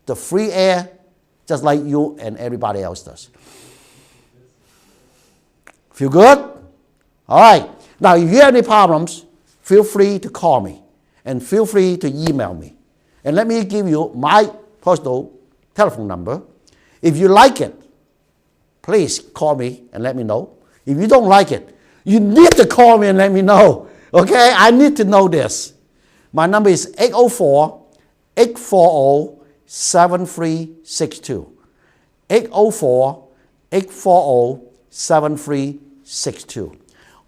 the free air just like you and everybody else does. Feel good? All right. Now, if you have any problems, feel free to call me and feel free to email me. And let me give you my personal telephone number. If you like it, please call me and let me know. If you don't like it, you need to call me and let me know. Okay? I need to know this. My number is 804-840-7362. 804-840-7362.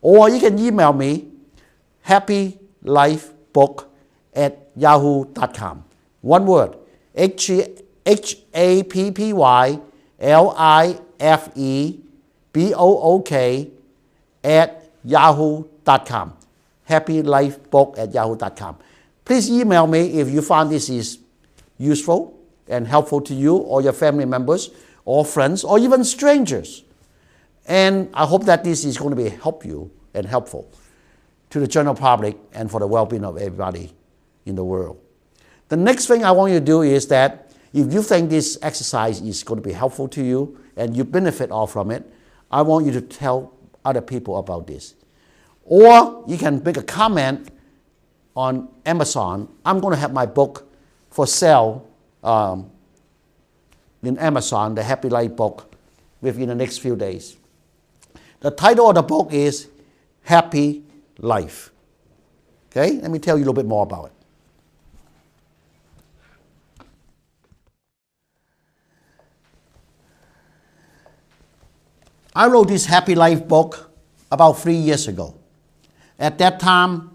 Or you can email me, happylifebook@yahoo.com. One word, HAPPYLIFEBOOK@yahoo.com. happylifebook@yahoo.com. Please email me if you find this is useful and helpful to you or your family members or friends or even strangers. And I hope that this is going to help you and helpful to the general public and for the well-being of everybody in the world. The next thing I want you to do is that if you think this exercise is going to be helpful to you and you benefit all from it, I want you to tell other people about this. Or you can make a comment on Amazon. I'm going to have my book for sale in Amazon, the Happy Life book, within the next few days. The title of the book is Happy Life. Okay, let me tell you a little bit more about it. I wrote this Happy Life book about 3 years ago. At that time,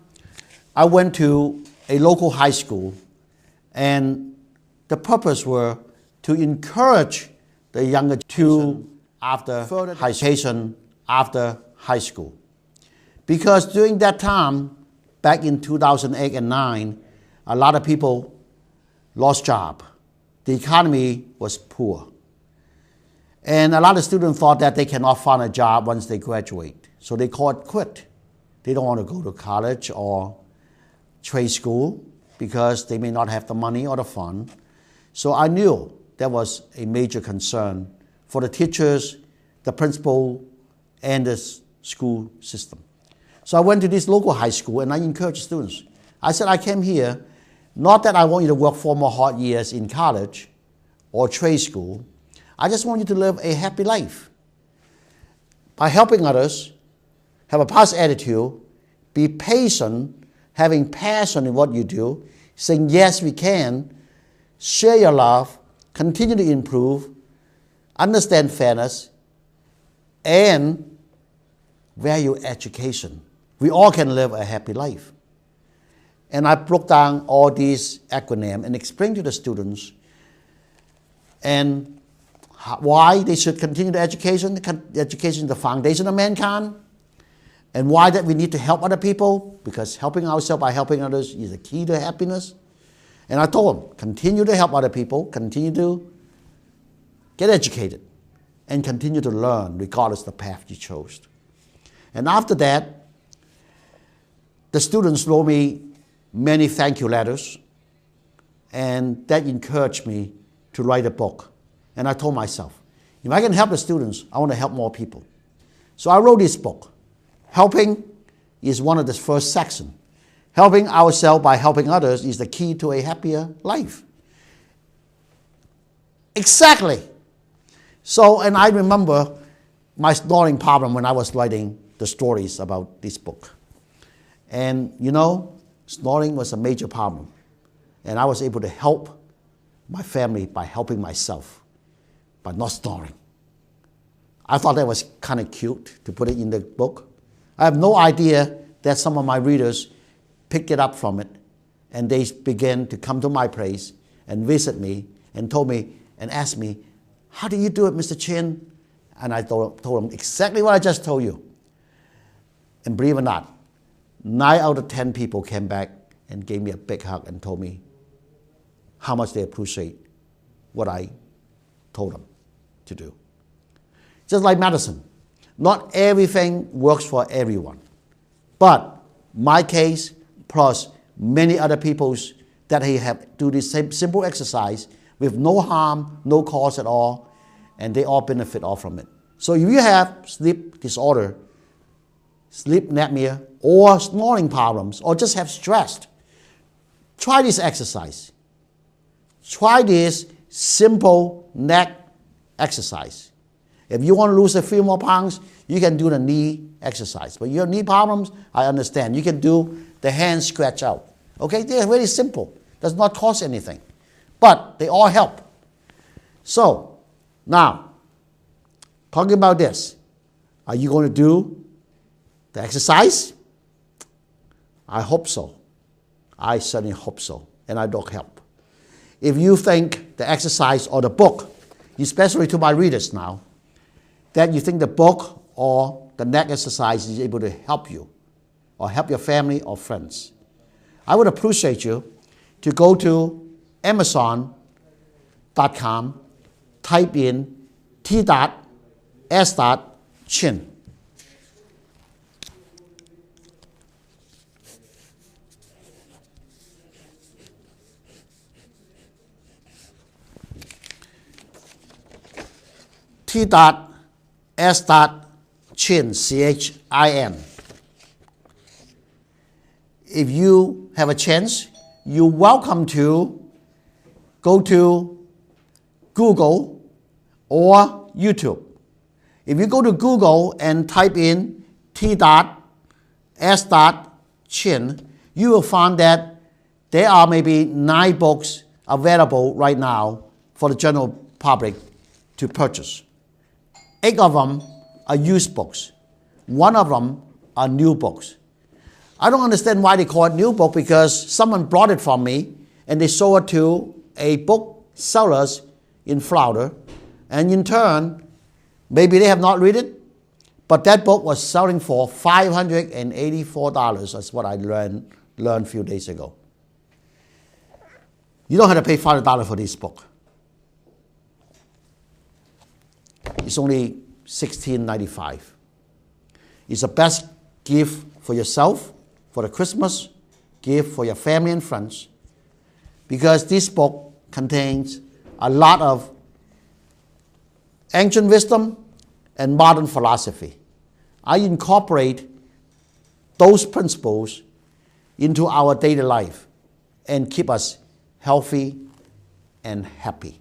I went to a local high school, and the purpose were to encourage the younger to after further education after high school. Because during that time, back in 2008 and 9, a lot of people lost jobs. The economy was poor. And a lot of students thought that they cannot find a job once they graduate. So they called quit. They don't want to go to college or trade school because they may not have the money or the fund. So I knew that was a major concern for the teachers, the principal, and the school system. So I went to this local high school and I encouraged students. I said, I came here, not that I want you to work 4 more hard years in college or trade school. I just want you to live a happy life. By helping others, have a positive attitude, be patient, having passion in what you do, saying yes we can, share your love, continue to improve, understand fairness, and value education. We all can live a happy life. And I broke down all these acronyms and explained to the students and why they should continue the education. Education is the foundation of mankind. And why that we need to help other people, because helping ourselves by helping others is the key to happiness. And I told them, continue to help other people, continue to get educated, and continue to learn regardless of the path you chose. And after that, the students wrote me many thank you letters, and that encouraged me to write a book. And I told myself, if I can help the students, I want to help more people. So I wrote this book. Helping is one of the first sections. Helping ourselves by helping others is the key to a happier life. Exactly. So, and I remember my snoring problem when I was writing the stories about this book. And you know, snoring was a major problem. And I was able to help my family by helping myself, by not snoring. I thought that was kind of cute to put it in the book. I have no idea that some of my readers picked it up from it, and they began to come to my place and visit me and told me and asked me, how do you do it, Mr. Chin? And I told them exactly what I just told you. And believe it or not, 9 out of 10 people came back and gave me a big hug and told me how much they appreciate what I told them to do. Just like medicine. Not everything works for everyone. But my case, plus many other people's that have do this same simple exercise with no harm, no cost at all, and they all benefit all from it. So if you have sleep disorder, sleep apnea, or snoring problems, or just have stress, try this exercise. Try this simple neck exercise. If you want to lose a few more pounds, you can do the knee exercise. But your knee problems, I understand. You can do the hand scratch out. Okay, they're very simple. Does not cost anything. But they all help. So, now, talking about this, are you going to do the exercise? I hope so. I certainly hope so. And I don't help. If you think the exercise or the book, especially to my readers now, that you think the book or the neck exercise is able to help you or help your family or friends, I would appreciate you to go to Amazon.com, type in T.S.Chin. T.S.Chin, C-H-I-N. If you have a chance, you're welcome to go to Google or YouTube. If you go to Google and type in T.S.Chin, you will find that there are maybe 9 books available right now for the general public to purchase. 8 of them are used books. 1 of them are new books. I don't understand why they call it new book, because someone brought it from me and they sold it to a booksellers in Florida, and in turn, maybe they have not read it, but that book was selling for $584. That's what I learned a few days ago. You don't have to pay $500 for this book. It's only $16.95. It's the best gift for yourself, for the Christmas gift for your family and friends, because this book contains a lot of ancient wisdom and modern philosophy. I incorporate those principles into our daily life and keep us healthy and happy.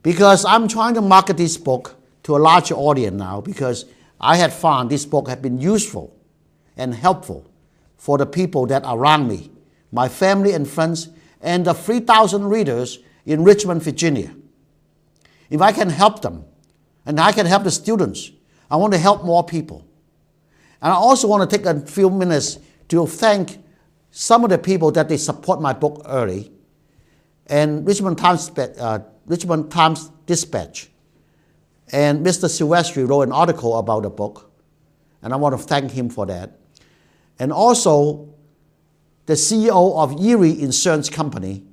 Because I'm trying to market this book to a larger audience now, because I had found this book had been useful and helpful for the people that are around me, my family and friends, and the 3,000 readers in Richmond, Virginia. If I can help them, and I can help the students, I want to help more people. And I also want to take a few minutes to thank some of the people that they support my book early. And Richmond Times Dispatch and Mr. Silvestri wrote an article about the book, and I want to thank him for that. And also the CEO of Erie Insurance Company,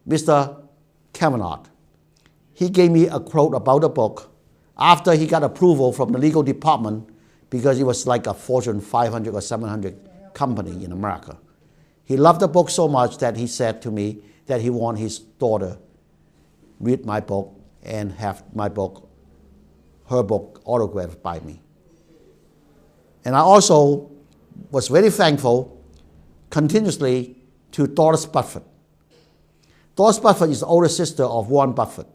Mr. Kavanagh. He gave me a quote about the book after he got approval from the legal department, because it was like a Fortune 500 or 700 company in America. He loved the book so much that he said to me that he wanted his daughter read my book and have my book, her book, autographed by me. And I also was very thankful continuously to Doris Buffett. Doris Buffett is the older sister of Warren Buffett.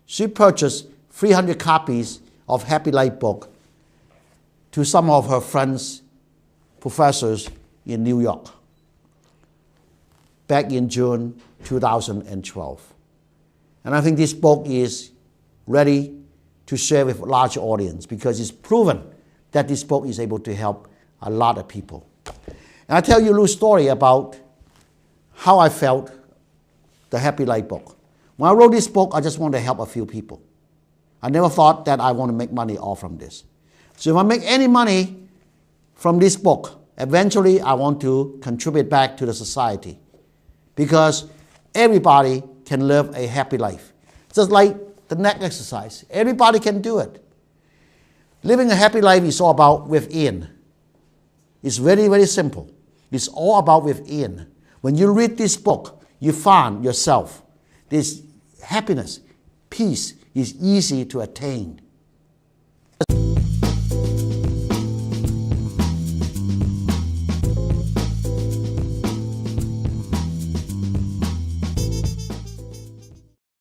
She purchased 300 copies of Happy Life book to some of her friends, professors in New York back in June 2012. And I think this book is ready to share with a large audience, because it's proven that this book is able to help a lot of people. And I'll tell you a little story about how I felt the Happy Life book. When I wrote this book, I just wanted to help a few people. I never thought that I want to make money off from this. So if I make any money from this book, eventually I want to contribute back to the society, because everybody can live a happy life. Just like the neck exercise, everybody can do it. Living a happy life is all about within. It's very, very simple. It's all about within. When you read this book, you find yourself. this happiness, peace is easy to attain.